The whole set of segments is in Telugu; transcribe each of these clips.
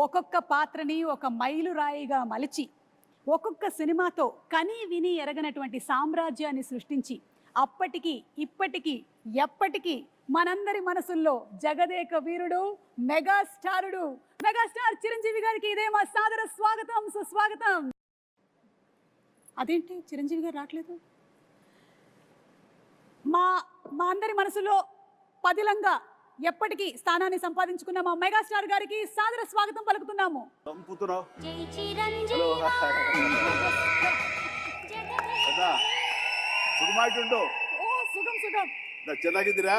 ఒక్కొక్క పాత్రని ఒక మైలురాయిగా మలిచి ఒక్కొక్క సినిమాతో కని విని ఎరగనటువంటి సామ్రాజ్యాన్ని సృష్టించి అప్పటికి ఇప్పటికీ ఎప్పటికీ మనందరి మనసుల్లో జగదేక వీరుడు మెగాస్టార్ చిరంజీవి గారికి ఇదే మా సాదర స్వాగతం సుస్వాగతం. అదేంటి చిరంజీవి గారు రావట్లేదు? మా అందరి మనసులో పదిలంగా ఎప్పటికీ స్థానాన్ని సంపాదించుకున్న మా మెగాస్టార్ గారికి సాదర స్వాగతం పలుకుతున్నాము. సుఖం ಚೆನ್ನಾಗಿದ್ದೀರಾ?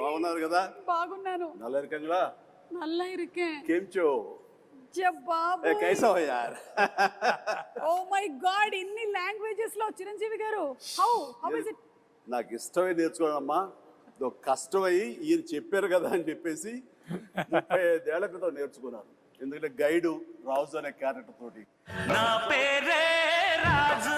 బాగున్నారు కదా? బాగున్నాను. నల్ల ఇరుకే కేంచో జబాబు కైసా హో యార్? ఓ మై గాడ్, ఇన్ని లాంగ్వేజెస్ లో చిరంజీవి గారు హౌ ఇస్ ఇట్? నాకు ఇష్టమై నేర్చుకోవడమ్మా, కష్టమై ఈయన చెప్పారు కదా అని చెప్పేసి 35 ఏళ్ల క్రితం నేర్చుకున్నాను. ఎందుకంటే గైడు రాజు అనే క్యారెక్టర్ తోటి. నా పేరే రాజు,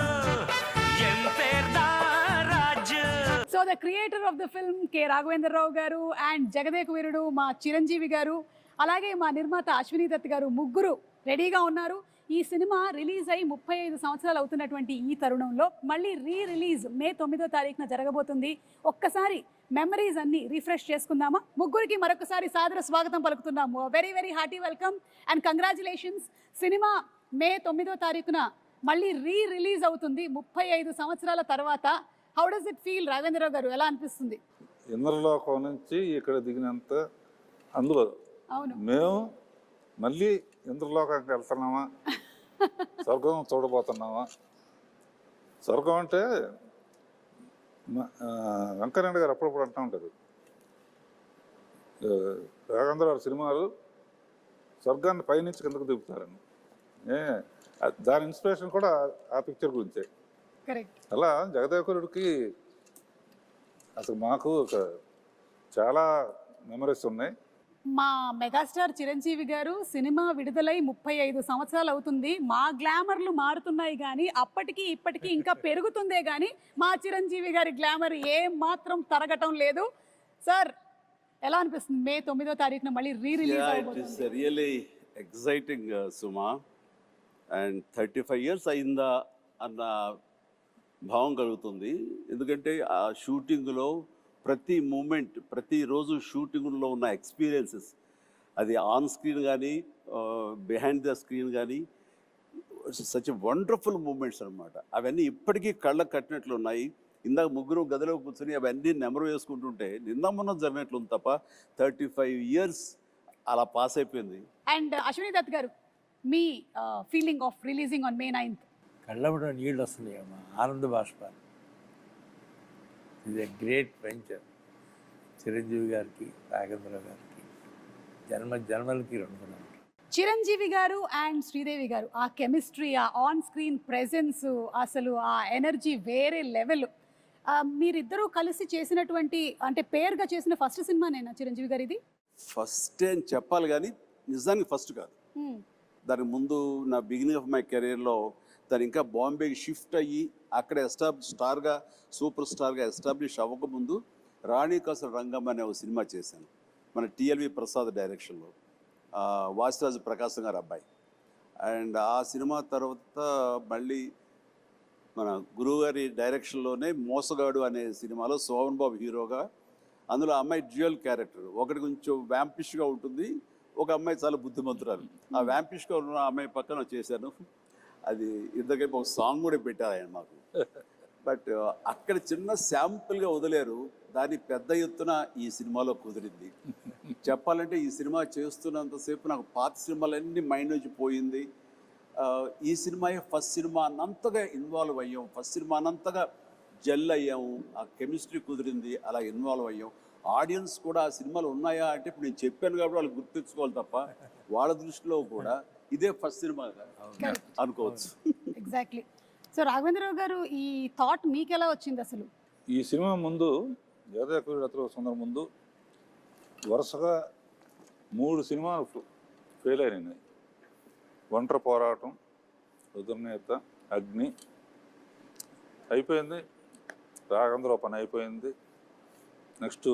so the creator of the film K Raghavendra Rao గారు అండ్ జగదేక వీరుడు మా చిరంజీవి గారు, అలాగే మా నిర్మాత అశ్విని దత్ గారు ముగ్గురు రెడీగా ఉన్నారు. ఈ సినిమా రిలీజ్ అయి 35 సంవత్సరాలు అవుతున్నటువంటి ఈ తరుణంలో మళ్ళీ రిలీజ్ మే 9వ తారీఖున జరగబోతుంది. ఒక్కసారి మెమరీస్ అన్ని రిఫ్రెష్ చేసుకుందామా? ముగ్గురికి మరొకసారి సాదర స్వాగతం పలుకుతున్నాము. Very very hearty welcome and congratulations. Cinema May 9వ తారీఖున మళ్ళీ రిలీజ్ అవుతుంది 35 సంవత్సరాల తర్వాత. How does it feel Raghavendra Rao గారు, ఎలా అనిపిస్తుంది? ఇంద్రలోకం నుంచి ఇక్కడ దిగినంత అందులో అవును, మేము మళ్ళీ ఇంద్రలోకానికి వెళ్తున్నామా, స్వర్గం చూడబోతున్నామా? స్వర్గం అంటే వెంకయ్యనాయుడు గారు అప్పుడప్పుడు అంటూ ఉంటారు, రాఘవేంద్రరావు సినిమాలు స్వర్గాన్ని పైనుంచి కిందకు దిగుతారని. దాని ఇన్స్పిరేషన్ కూడా ఆ పిక్చర్ గురించే. అలా జగదేవకురుడికి అసలు మాకు చాలా మెమరీస్ ఉన్నాయి. మా మెగాస్టార్ చిరంజీవి గారు సినిమా విడుదలై 35 సంవత్సరాలు అవుతుంది. మా గ్లామర్లు మారుతున్నాయి కానీ అప్పటికి ఇప్పటికీ ఇంకా పెరుగుతుందే కానీ మా చిరంజీవి గారి గ్లామర్ ఏ మాత్రం తరగటం లేదు. సార్, ఎలా అనిపిస్తుంది మే 9వ తారీఖున మళ్ళీ రిలీజ్ అవుతుంది? Really exciting Suma. And 35 years అయిందా అన్న భావం కలుగుతుంది. ఎందుకంటే ఆ షూటింగ్లో ప్రతి మూమెంట్, ప్రతిరోజు షూటింగ్లో ఉన్న ఎక్స్పీరియన్సెస్, అది ఆన్ స్క్రీన్ కానీ బిహైండ్ ద స్క్రీన్ కానీ సచ్ వండర్ఫుల్ మూమెంట్స్ అనమాట. అవన్నీ ఇప్పటికీ కళ్ళకు కట్టినట్లు ఉన్నాయి. ఇందాక ముగ్గురు గదిలో కూర్చొని అవన్నీ నెమరు వేసుకుంటుంటే నిన్న మొన్న జరిగినట్లు తప్ప 35 years అలా పాస్ అయిపోయింది. అండ్ అశ్విని దత్ గారు, మీ feeling of releasing on May 9th? కళ్ళబడ నీళ్ళు వస్తున్నాయి అమ్మా, ఆనంద బాష్పాలు. ఇది గ్రేట్ వెంచర్. చిరంజీవి గారికి, రాఘవేంద్ర గారికి జన్మలకి రుణపడాలి. చిరంజీవి గారు అండ్ శ్రీదేవి గారు ఆ కెమిస్ట్రీ, ఆ ఆన్ స్క్రీన్ ప్రెజెన్స్, అసలు ఆ ఎనర్జీ వేరే లెవెల్. మీరిద్దరూ కలిసి చేసినటువంటి, అంటే పేరుగా చేసిన ఫస్ట్ సినిమానేనా చిరంజీవి గారు ఇది? ఫస్ట్ అని చెప్పాలి కానీ నిజానికి ఫస్ట్ కాదు. దానికి ముందు నా బిగినింగ్ ఆఫ్ మై కెరీర్లో తను ఇంకా బాంబేకి షిఫ్ట్ అయ్యి అక్కడ స్టార్గా, సూపర్ స్టార్గా ఎస్టాబ్లిష్ అవ్వకముందు రాణి కసర రంగం అనే ఒక సినిమా చేశాను మన TLV ప్రసాద్ డైరెక్షన్లో, వాసిరాజు ప్రకాశం గారు అబ్బాయి. అండ్ ఆ సినిమా తర్వాత మళ్ళీ మన గురువుగారి డైరెక్షన్లోనే మోసగాడు అనే సినిమాలో శోభన్ బాబు హీరోగా, అందులో అమ్మాయి డ్యూయల్ క్యారెక్టర్, ఒకటి కొంచెం వ్యాంపిష్గా ఉంటుంది, ఒక అమ్మాయి చాలా బుద్ధిమంతురాలు. ఆ వ్యాంపిష్గా ఉన్న అమ్మాయి పక్కన చేశాను. అది ఇద్దరికైపు ఒక సాంగ్ కూడా పెట్టారు ఆయన మాకు. బట్ అక్కడ చిన్న శాంపుల్గా వదిలేరు, దాన్ని పెద్ద ఎత్తున ఈ సినిమాలో కుదిరింది. చెప్పాలంటే ఈ సినిమా చేస్తున్నంతసేపు నాకు పాత సినిమాలన్నీ మైండ్ నుంచి పోయింది. ఈ సినిమా ఫస్ట్ సినిమా అన్నంతగా ఇన్వాల్వ్ అయ్యాం, ఫస్ట్ సినిమా అన్నంతగా జెల్ అయ్యాము, ఆ కెమిస్ట్రీ కుదిరింది, అలా ఇన్వాల్వ్ అయ్యాం. ఆడియన్స్ కూడా ఆ సినిమాలు ఉన్నాయా అంటే ఇప్పుడు నేను చెప్పాను కాబట్టి వాళ్ళు గుర్తించుకోవాలి తప్ప వాళ్ళ దృష్టిలో కూడా ఇదే ఫస్ట్ సినిమా అనుకోవచ్చు. ఎగ్జాక్ట్లీ. సో రాఘవేంద్రరావు గారు, ఈ థాట్ మీకు ఎలా వచ్చింది అసలు? ఈ సినిమా ముందు జగదేక సుందరం ముందు వరుసగా 3 సినిమాలు ఫెయిల్ అయినాయి. ఒంటరి పోరాటం, రుద్రనేత, అగ్ని అయిపోయింది, రాఘవేంద్ర పని అయిపోయింది. నెక్స్ట్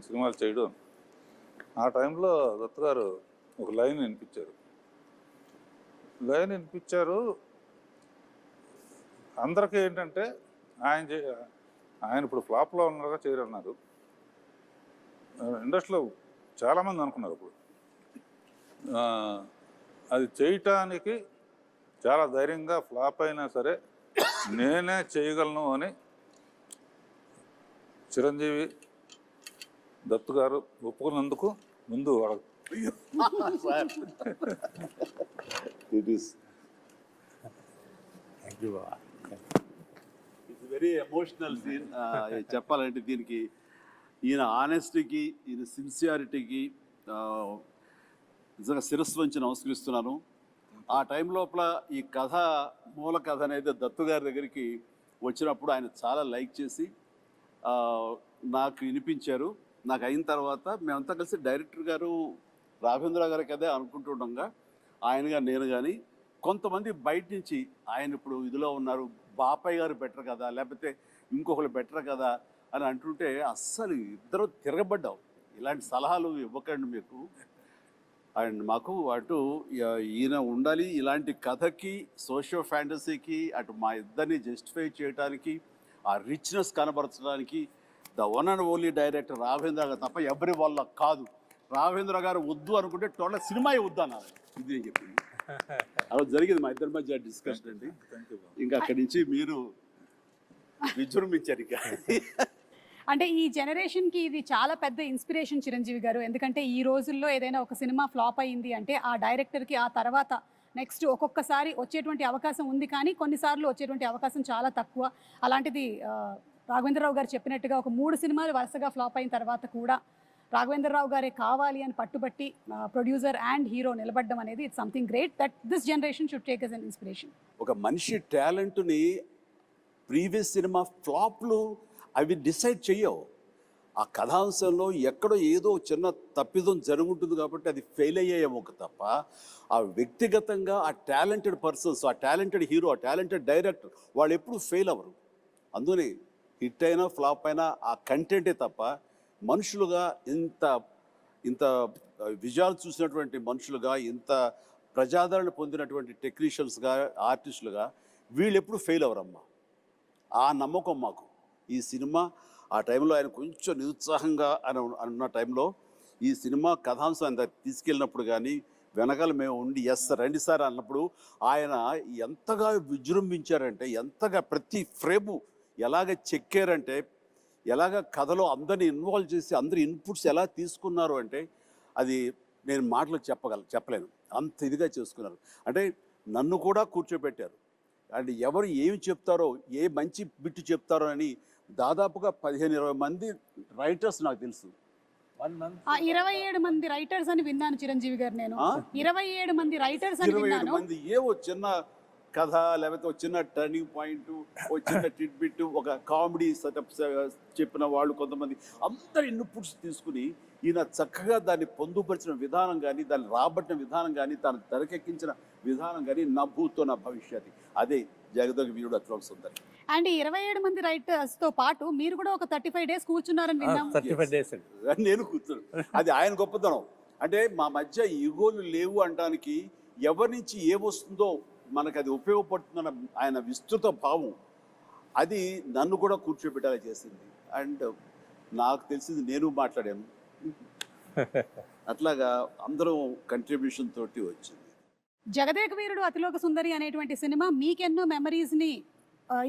సినిమాలు చేయడం. ఆ టైంలో దత్త గారు ఒక లైన్ వినిపించారు. అందరికీ ఏంటంటే ఆయన ఇప్పుడు ఫ్లాప్లో ఉన్నారుగా చేయరన్నారు. ఇండస్ట్రీలో చాలామంది అనుకున్నారు ఇప్పుడు అది చేయటానికి చాలా ధైర్యంగా ఫ్లాప్ అయినా సరే నేనే చేయగలను అని చిరంజీవి దత్తు గారు ఒప్పుకున్నందుకు ముందు ఇట్ ఈస్ థ్యాంక్ యూ బాబా. It's very emotional scene. చెప్పాలంటే దీనికి ఈయన ఆనెస్టీకి, ఈయన సిన్సియారిటీకి నిజంగా శిరస్సు వంచి నమస్కరిస్తున్నాను. ఆ టైం లోపల ఈ కథ, మూల కథ అనేది దత్తు గారి దగ్గరికి వచ్చినప్పుడు ఆయన చాలా లైక్ చేసి నాకు వినిపించారు. నాకు అయిన తర్వాత మేమంతా కలిసి డైరెక్టర్ గారు రాఘవేంద్ర గారికి అదే అనుకుంటుండగా ఆయనగా నేను కానీ కొంతమంది బయట నుంచి ఆయన ఇప్పుడు ఇదిలో ఉన్నారు, బాపయ్య గారు బెటర్ కదా, లేకపోతే ఇంకొకరు బెటర్ కదా అని అంటుంటే అస్సలు ఇద్దరు తిరగబడ్డాం. ఇలాంటి సలహాలు ఇవ్వకండి మీకు. అండ్ మాకు అటు ఈయన ఉండాలి, ఇలాంటి కథకి, సోషియో ఫ్యాంటసీకి, అటు మా ఇద్దరిని జస్టిఫై చేయడానికి, ఆ రిచ్నెస్ కనబరచడానికి the one and only director Raghavendra garu తప్ప ఎవరి వల్ల కాదు. రాఘవేంద్ర గారు వద్దు అనుకుంటే టోటల్ సినిమాయే వద్దు అన్నారు. ఇది నేను చెప్పింది. అలా జరిగింది మా ఇద్దరి మధ్య డిస్కషన్ అండి. ఇంకా అక్కడి నుంచి మీరు విజృంభించారు. ఇంకా అంటే ఈ జనరేషన్కి ఇది చాలా పెద్ద ఇన్స్పిరేషన్ చిరంజీవి గారు. ఎందుకంటే ఈ రోజుల్లో ఏదైనా ఒక సినిమా ఫ్లాప్ అయ్యింది అంటే ఆ డైరెక్టర్కి ఆ తర్వాత నెక్స్ట్ ఒక్కొక్కసారి వచ్చేటువంటి అవకాశం ఉంది, కానీ కొన్నిసార్లు వచ్చేటువంటి అవకాశం చాలా తక్కువ. అలాంటిది రాఘవేంద్రరావు గారు చెప్పినట్టుగా ఒక 3 సినిమాలు వరుసగా ఫ్లాప్ అయిన తర్వాత కూడా రాఘవేంద్రరావు గారే కావాలి అని పట్టుబట్టి ప్రొడ్యూసర్ అండ్ హీరో నిలబడడం అనేది it's something great that this generation should take as an inspiration. ఒక మనిషి టాలెంట్ని ప్రీవియస్ సినిమా ఫ్లాప్లు అవి డిసైడ్ చెయ్యవు. ఆ కథాంశంలో ఎక్కడో ఏదో చిన్న తప్పిదం జరుగుంటుంది కాబట్టి అది ఫెయిల్ అయ్యేమో తప్ప ఆ వ్యక్తిగతంగా ఆ టాలెంటెడ్ పర్సన్స్, ఆ టాలెంటెడ్ హీరో, ఆ టాలెంటెడ్ డైరెక్టర్ వాళ్ళు ఎప్పుడు ఫెయిల్ అవ్వరు. అందుకని హిట్ అయినా ఫ్లాప్ అయినా ఆ కంటెంటే తప్ప మనుషులుగా ఇంత విజయాలు చూసినటువంటి మనుషులుగా, ఇంత ప్రజాదరణ పొందినటువంటి టెక్నీషియన్స్గా, ఆర్టిస్టులుగా వీళ్ళు ఎప్పుడు ఫెయిల్ అవ్వరమ్మా. ఆ నమ్మకం మాకు. ఈ సినిమా ఆ టైంలో ఆయన కొంచెం నిరుత్సాహంగా అన్న టైంలో ఈ సినిమా కథాంశం ఆయన తీసుకెళ్ళినప్పుడు కానీ వెనకాల మేము ఉండి ఎస్ రండి సార్ అన్నప్పుడు ఆయన ఎంతగా విజృంభించారంటే, ఎంతగా ప్రతి ఫ్రేము ఎలాగ చెక్కారంటే, ఎలాగ కథలో అందరినీ ఇన్వాల్వ్ చేసి అందరి ఇన్పుట్స్ ఎలా తీసుకున్నారు అంటే అది నేను మాటలు చెప్పలేను. అంత ఇదిగా చేసుకున్నారు. అంటే నన్ను కూడా కూర్చోబెట్టారు. అండ్ ఎవరు ఏమి చెప్తారో, ఏ మంచి బిట్టు చెప్తారో అని దాదాపుగా 15-20 మంది రైటర్స్ నాకు తెలుసు. 27 మంది రైటర్స్ అని విన్నాను చిరంజీవి గారు. నేను 27 మంది రైటర్స్ అని విన్నాను. 27 మంది ఏవో చిన్న కథ, లేకపోతే ఒక చిన్న టర్నింగ్ పాయింట్, ఒక చిన్న టిడ్బిట్, ఒక కామెడీ సెటప్ చెప్పిన వాళ్ళు కొంతమంది, అందరి ఇన్పుట్స్ తీసుకుని ఈయన చక్కగా దాన్ని పొందుపరిచిన విధానం కానీ, దాన్ని రాబట్టిన విధానం కానీ, దాన్ని తెరకెక్కించిన విధానం కానీ నా భూతో నా భవిష్యత్తు. అదే జగదగ వీరుడు అతిలోక సుందరి. అండ్ 27 మంది రైటర్స్ తో పాటు మీరు కూడా ఒక 35 days కూర్చున్నారని విన్నాం. 35 days నేను కూర్చున్నాను. అది ఆయన గొప్పతనం. అంటే మా మధ్య ఈగోలు లేవు అనడానికి, ఎవరి నుంచి ఏమొస్తుందో మనకు అది ఉపయోగపడుతుందన్న ఆయన విస్తృత భావం అది నన్ను కూడా కూర్చోబెట్టేలా చేసింది. అండ్ నాకు తెలిసింది నేను మాట్లాడాను. అట్లాగా అందరం కంట్రిబ్యూషన్ తోటి వచ్చింది. జగదేక వీరుడు అతిలోక సుందరి అనేటువంటి సినిమా మీకెన్నో మెమరీస్ని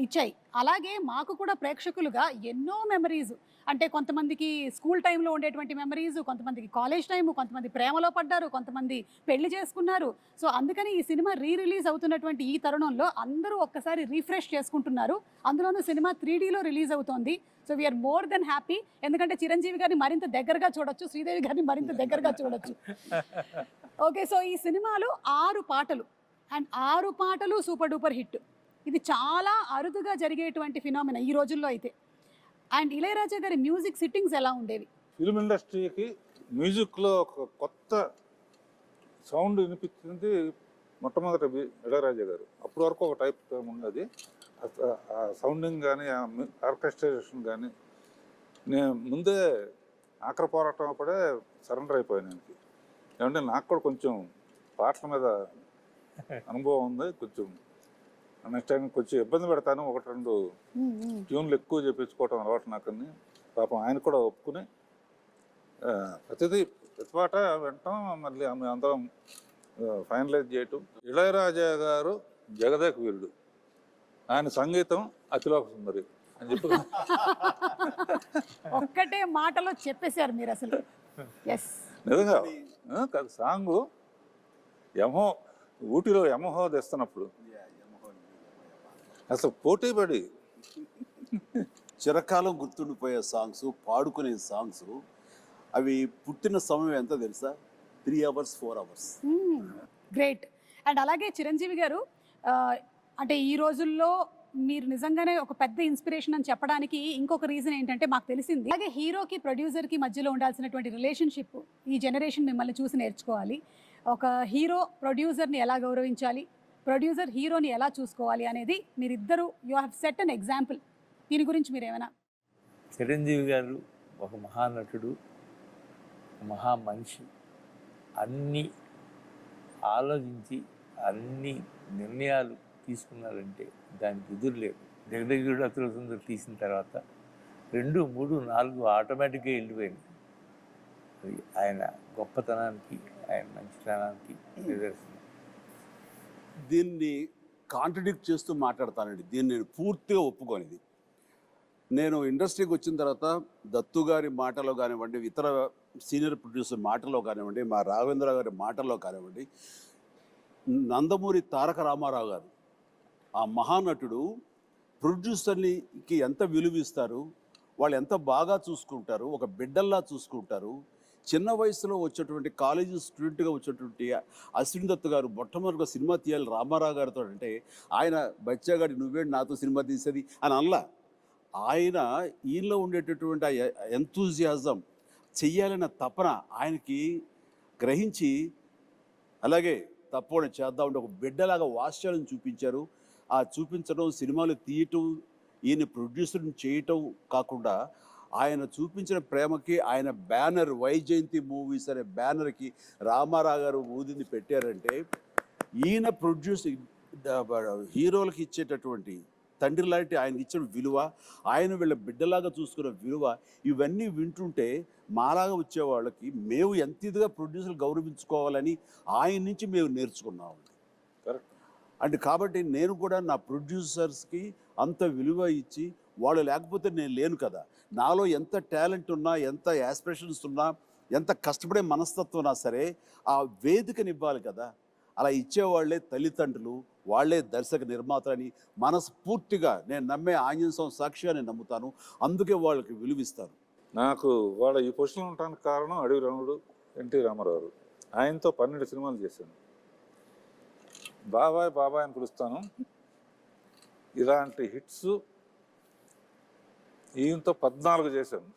ఇచ్చాయి. అలాగే మాకు కూడా ప్రేక్షకులుగా ఎన్నో మెమరీస్, అంటే కొంతమందికి స్కూల్ టైంలో ఉండేటువంటి మెమరీస్, కొంతమందికి కాలేజ్ టైము, కొంతమంది ప్రేమలో పడ్డారు, కొంతమంది పెళ్లి చేసుకున్నారు. సో అందుకని ఈ సినిమా రిలీజ్ అవుతున్నటువంటి ఈ తరుణంలో అందరూ ఒక్కసారి రీఫ్రెష్ చేసుకుంటున్నారు. అందులోనూ సినిమా 3Dలో రిలీజ్ అవుతోంది. So we are more than happy. ఎందుకంటే చిరంజీవి గారిని మరింత దగ్గరగా చూడొచ్చు, శ్రీదేవి గారిని మరింత దగ్గరగా చూడొచ్చు. ఓకే, సో ఈ సినిమాలో 6 పాటలు అండ్ 6 పాటలు సూపర్ డూపర్ హిట్. ఇది చాలా అరుదుగా జరిగేటువంటి ఫినామినా ఈ రోజుల్లో అయితే. అండ్ ఇళయరాజా గారి మ్యూజిక్ సిట్టింగ్స్ ఎలా ఉండేవి? ఫిల్మ్ ఇండస్ట్రీకి మ్యూజిక్లో ఒక కొత్త సౌండ్ వినిపించింది మొట్టమొదటి ఇళయరాజా గారు. అప్పటి వరకు ఒక టైప్ ఉన్నది. ఆ సౌండింగ్ కానీ, ఆ ఆర్కెస్ట్రేషన్ కానీ, నేను ముందే ఆఖరి పోరాటం అప్పుడే సరెండర్ అయిపోయాను. ఏమంటే నాకు కూడా కొంచెం పాటల మీద అనుభవం ఉంది. కొంచెం నెక్స్ట్ టైం కొంచెం ఇబ్బంది పెడతాను, 1-2 ట్యూన్లు ఎక్కువ చేపించుకోవటం అలవాటు నాకని. పాపం ఆయన కూడా ఒప్పుకుని ప్రతి పాట వింటాం, మళ్ళీ అందరం ఫైనలైజ్ చేయటం. ఇళయరాజా గారు జగదేక వీరుడు, ఆయన సంగీతం అతిలోక సుందరి అని చెప్పి ఒక్కటే మాటలో చెప్పేశారు మీరు అసలు. ఎస్, నిజంగా కాదు సాంగ్ యమహో, ఊటీలో యమహో తెస్తున్నప్పుడు అసలు పోటీ పడి చిరకాలం గుర్తుండిపోయే సాంగ్స్, పాడుకునే సాంగ్స్, అవి పుట్టిన సమయం ఎంత తెలుసా? 3 hours 4 hours. గ్రేట్. అండ్ అలాగే చిరంజీవి గారు, అంటే ఈ రోజుల్లో మీరు నిజంగానే ఒక పెద్ద ఇన్స్పిరేషన్ అని చెప్పడానికి ఇంకొక రీజన్ ఏంటంటే మాకు తెలిసింది, అలాగే హీరోకి ప్రొడ్యూసర్కి మధ్యలో ఉండాల్సినటువంటి రిలేషన్షిప్ ఈ జనరేషన్ మిమ్మల్ని చూసి నేర్చుకోవాలి. ఒక హీరో ప్రొడ్యూసర్ని ఎలా గౌరవించాలి, ప్రొడ్యూసర్ హీరోని ఎలా చూసుకోవాలి అనేది మీరిద్దరూ you have set an example. దీని గురించి మీరు ఏమైనా? చిరంజీవి గారు ఒక మహానటుడు, మహా మనిషి. అన్నీ ఆలోచించి అన్ని నిర్ణయాలు తీసుకున్నారంటే దానికి ఎదురు లేదు. జగదేగుడు అతిలోక సుందరి తీసిన తర్వాత 2, 3, 4 ఆటోమేటిక్గా వెళ్ళిపోయింది. అది ఆయన గొప్పతనానికి, ఆయన మంచితనానికి నిదర్శనం. దీన్ని కాంట్రడిక్ట్ చేస్తూ మాట్లాడతానండి. దీన్ని నేను పూర్తిగా ఒప్పుకోనిది. నేను ఇండస్ట్రీకి వచ్చిన తర్వాత దత్తు గారి మాటలో కానివ్వండి, ఇతర సీనియర్ ప్రొడ్యూసర్ మాటలో కానివ్వండి, మా రాఘవేంద్ర గారి మాటల్లో కానివ్వండి, నందమూరి తారక రామారావు గారు ఆ మహానటుడు ప్రొడ్యూసర్కి ఎంత విలువ ఇస్తారు, వాళ్ళు ఎంత బాగా చూసుకుంటారు, ఒక బిడ్డల్లా చూసుకుంటారు. చిన్న వయసులో వచ్చేటువంటి కాలేజీ స్టూడెంట్గా వచ్చేటువంటి అశ్విని దత్ గారు మొట్టమొదటిగా సినిమా తీయాలి రామారావు గారితో అంటే, ఆయన బచ్చాగాడి నువ్వేంటి నాతో సినిమా తీసేది అని అనలా. ఆయన ఈయనలో ఉండేటటువంటి ఆ ఎంతూజియాజం, చెయ్యాలన్న తపన ఆయనకి గ్రహించి, అలాగే తప్పకుండా చేద్దాం అంటే ఒక బిడ్డలాగా వాత్సల్యం చూపించారు. ఆ చూపించడం, సినిమాలు తీయటం, ఈయన ప్రొడ్యూసర్ని చేయటం కాకుండా ఆయన చూపించిన ప్రేమకి ఆయన బ్యానర్ వైజయంతి మూవీస్ అనే బ్యానర్కి రామారావు గారు ఊదిని పెట్టారంటే, ఈయన హీరోలకు ఇచ్చేటటువంటి తండ్రి లాంటి ఆయనకి ఇచ్చిన విలువ, ఆయన వీళ్ళ బిడ్డలాగా చూసుకున్న విలువ, ఇవన్నీ వింటుంటే మాలాగా వచ్చే వాళ్ళకి మేము ఎంత ఇదిగా ప్రొడ్యూసర్లు గౌరవించుకోవాలని ఆయన నుంచి మేము నేర్చుకున్నాం. కరెక్ట్ అంటే కాబట్టి నేను కూడా నా ప్రొడ్యూసర్స్కి అంత విలువ ఇచ్చి, వాళ్ళు లేకపోతే నేను లేను కదా. నాలో ఎంత టాలెంట్ ఉన్నా, ఎంత యాస్పిరేషన్స్ ఉన్నా, ఎంత కష్టపడే మనస్తత్వం ఉన్నా సరే ఆ వేదికని ఇవ్వాలి కదా. అలా ఇచ్చేవాళ్లే తల్లిదండ్రులు, వాళ్లే దర్శక నిర్మాతలని మనస్ఫూర్తిగా నేను నమ్మే ఆంజనేయ స్వామి సాక్షిగా నేను నమ్ముతాను. అందుకే వాళ్ళకి విలువిస్తాను. నాకు వాళ్ళ ఈ పొజిషన్లో ఉండడానికి కారణం అడవి రాముడు, ఎన్టీ రామారావు. ఆయనతో 12 సినిమాలు చేశాను. బాబాయ్ బాబాయ్ అని పిలుస్తాను. ఇలాంటి హిట్స్ ఈయనతో 14 చేశాను.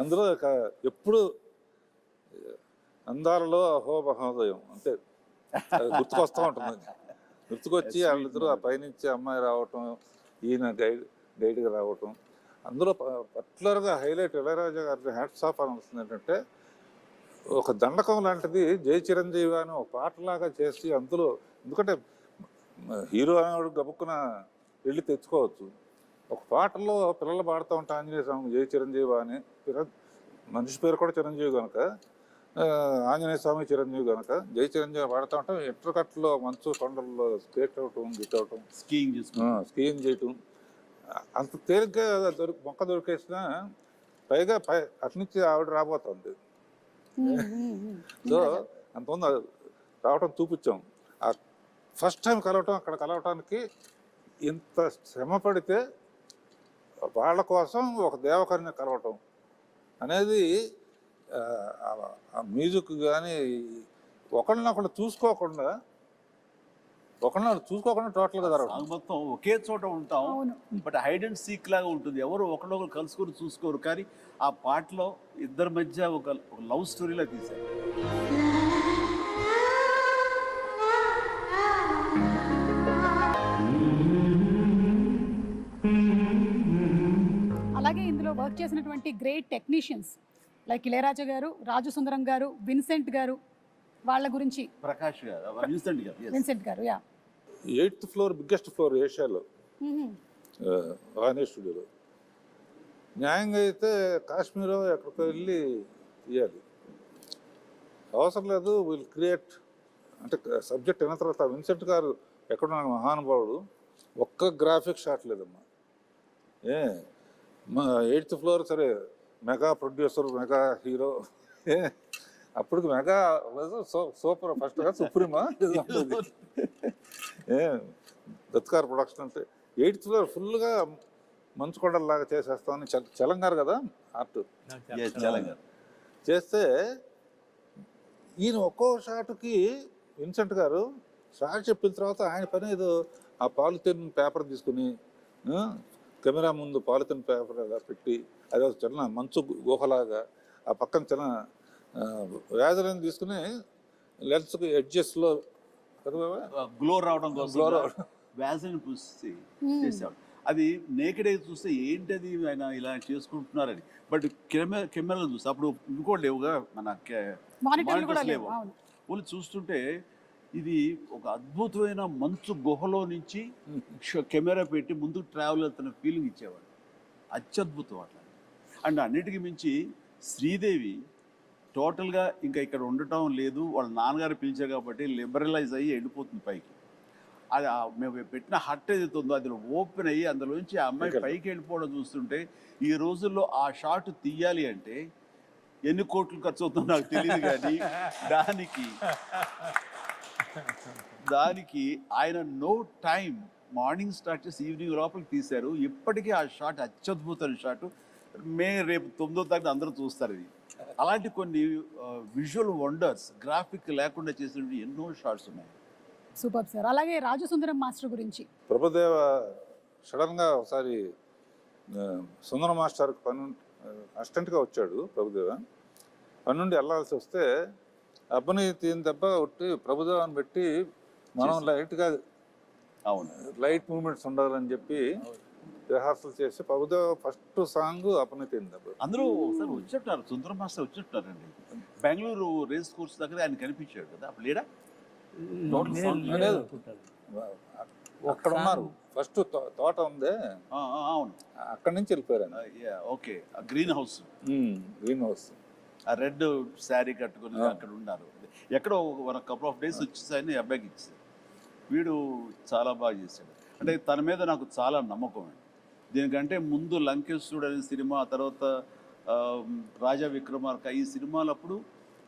అందులో ఎప్పుడు అందాలలో అహో మహోదయం అంతే గుర్తుకొస్తూ ఉంటుంది. గుర్తుకొచ్చి వాళ్ళిద్దరూ ఆ పైనుంచి అమ్మాయి రావటం, ఈయన గైడ్గా రావటం. అందులో పర్టికులర్గా హైలైట్ ఇళయరాజా గారి హ్యాట్స్ ఆఫ్ అనిపిస్తుంది ఏంటంటే, ఒక దండకం లాంటిది జై చిరంజీవి అని ఒక పాటలాగా చేసి, అందులో ఎందుకంటే హీరో అనేవాడు గబుక్కున వెళ్ళి తెచ్చుకోవచ్చు. ఒక పాటలో పిల్లలు పాడుతూ ఉంటా ఆంజనేయ స్వామి జై చిరంజీవి అని, మనిషి పేరు కూడా చిరంజీవి కనుక, ఆంజనేయ స్వామి చిరంజీవి కనుక జై చిరంజీవి పాడుతూ ఉంటాం. ఎట్రకట్లో మంచు కొండల్లో స్కేట్ అవటం, గిట్ అవటం, స్కీయింగ్ చేయటం అంత తేలిగ్గా మొక్క దొరికేసిన, పైగా అట్నుంచి ఆవిడ రాబోతుంది. సో అంతమంది రావటం చూపించాం. ఆ ఫస్ట్ టైం కలవటం, అక్కడ కలవటానికి ఇంత శ్రమ పడితే వాళ్ళ కోసం ఒక దేవకరిని కలవటం అనేది మ్యూజిక్ కానీ ఒకళ్ళనొకళ్ళు చూసుకోకుండా టోటల్గా జరగదు. మొత్తం ఒకే చోట ఉంటాం, బట్ హైడ్ అండ్ సీక్ లాగా ఉంటుంది. ఎవరు ఒకళ్ళొకరు కలుసుకొని చూసుకోరు, కానీ ఆ పాటలో ఇద్దరి మధ్య ఒక లవ్ స్టోరీలా తీశారు. అలాగే ఇందులో వర్క్ చేసినటువంటి గ్రేట్ టెక్నీషియన్స్ లైక్ ఇళయరాజా గారు, రాజు సుందరం గారు, విన్సెంట్ గారు, వాళ్ళ గురించి. ప్రకాష్ గారు, Vincent garu, yes. Vincent garu, yeah. 8th floor biggest floor ఏషియాలో వానే స్టూడియోలో. న్యాయంగా అయితే కాశ్మీరో ఎక్కడికో వెళ్ళి తీయాలి, అవసరం లేదు. విల్ క్రియేట్ అంటే సబ్జెక్ట్ అయిన తర్వాత విన్సెంట్ గారు ఎక్కడున్న మహానుభావుడు, ఒక్క గ్రాఫిక్ షాట్ లేదమ్మా. మా 8th ఫ్లోర్ సరే, మెగా ప్రొడ్యూసర్, మెగా హీరో, అప్పటికి మెగా సూపర్ ఫస్ట్ గా సుప్రీమా దత్కార్ ప్రొడక్షన్ అంటే 8th ఫ్లోర్ ఫుల్గా మంచు కొండలాగా చేసేస్తామని చలంగారు కదా ఆర్ట్ Yes, తెలంగాణ. చేస్తే ఈయన ఒక్కో షాట్కి విన్సెంట్ గారు షాట్ చెప్పిన తర్వాత ఆయన పని ఏదో ఆ పాలిథిన్ పేపర్ తీసుకుని కెమెరా ముందు పాలిథిన్ పేపర్ అలా పెట్టి అది ఒక చిన్న మంచు గుహలాగా ఆ పక్కన చిన్న వ్యాధులను తీసుకుని లెన్స్కి ఎడ్జెస్లో గ్లో రావడం Glow కోసం రావడం. వ్యాసని పూసి చేసేవాడు. అది నేకెడ్ అయితే చూస్తే ఏంటది ఆయన ఇలా చేసుకుంటున్నారని, బట్ కెమెరాలో చూస్తే అప్పుడు ఇంకోటి లేవుగా, మన మానిటర్లు కూడా monitors లేవు. లేవు. అవును. వాళ్ళు చూస్తుంటే ఇది ఒక అద్భుతమైన మంచు గుహలో నుంచి కెమెరా పెట్టి ముందుకు ట్రావెల్ అవుతున్న ఫీలింగ్ ఇచ్చేవాడు. అత్యద్భుతం అట్లా. అండ్ అన్నిటికీ మించి శ్రీదేవి టోటల్గా ఇంకా ఇక్కడ ఉండటం లేదు, వాళ్ళ నాన్నగారు పిలిచారు కాబట్టి లిబరలైజ్ అయ్యి వెళ్ళిపోతుంది పైకి. అది మేము పెట్టిన హట్ ఏదైతే ఉందో అది ఓపెన్ అయ్యి అందులోంచి ఆ అమ్మాయి పైకి వెళ్ళిపోవడం చూస్తుంటే, ఈ రోజుల్లో ఆ షాట్ తీయాలి అంటే ఎన్ని కోట్లు ఖర్చు అవుతుందో నాకు తెలియదు, కానీ దానికి ఆయన నో టైం, మార్నింగ్ స్టార్ట్ చేసి ఈవినింగ్ లోపలికి తీశారు. ఇప్పటికీ ఆ షాట్ అత్యద్భుతమైన షాట్. రేపు 9వ తారీఖు అందరూ చూస్తారు ఇది. అలాంటి కొన్ని విజువల్ వండర్స్ గ్రాఫిక్ లేకుండా చేసిన ఎన్నో షాట్స్ ఉన్నాయి. Super sir. అలాగే రాజు సుందరం మాస్టర్ గురించి. ప్రభుదేవ సడన్గా ఒకసారి సుందర మాస్టర్కి అసిస్టెంట్గా వచ్చాడు ప్రభుదేవ. పని నుండి వెళ్ళాల్సి వస్తే అబ్బని తీని దెబ్బ కొట్టి ప్రభుదేవాన్ని పెట్టి మనం లైట్గా అవును, లైట్ మూమెంట్స్ ఉండాలని చెప్పి రిహార్సల్ చేసి ప్రభుదేవ ఫస్ట్ సాంగ్ అప్పని తీని దెబ్బ. అందరూ ఒకసారి వచ్చేట్టున్నారు, సుందరం మాస్టర్ వచ్చేట్టున్నారండి. బెంగళూరు రేస్ కోర్స్ దగ్గర ఆయన కనిపించాడు కదా, అప్పుడు లేడా? లేదు, అక్కడ ఉన్నారు. ఫస్ట్ తోట ఉంది, అవును, అక్కడి నుంచి వెళ్ళిపోయారు. Okay, green house, green house, ఆ రెడ్ శారీ కట్టుకుని అక్కడ ఉన్నారు. ఎక్కడో ఒక కపుల్ ఆఫ్ డేస్ వచ్చేసాయని అబ్బాయికి ఇచ్చారు. వీడు చాలా బాగా చేశాడు. అంటే తన మీద నాకు చాలా నమ్మకం అండి. దీనికంటే ముందు లంకేశ్వరుడు అనే సినిమా, ఆ తర్వాత రాజా విక్రమార్క, ఈ సినిమాలప్పుడు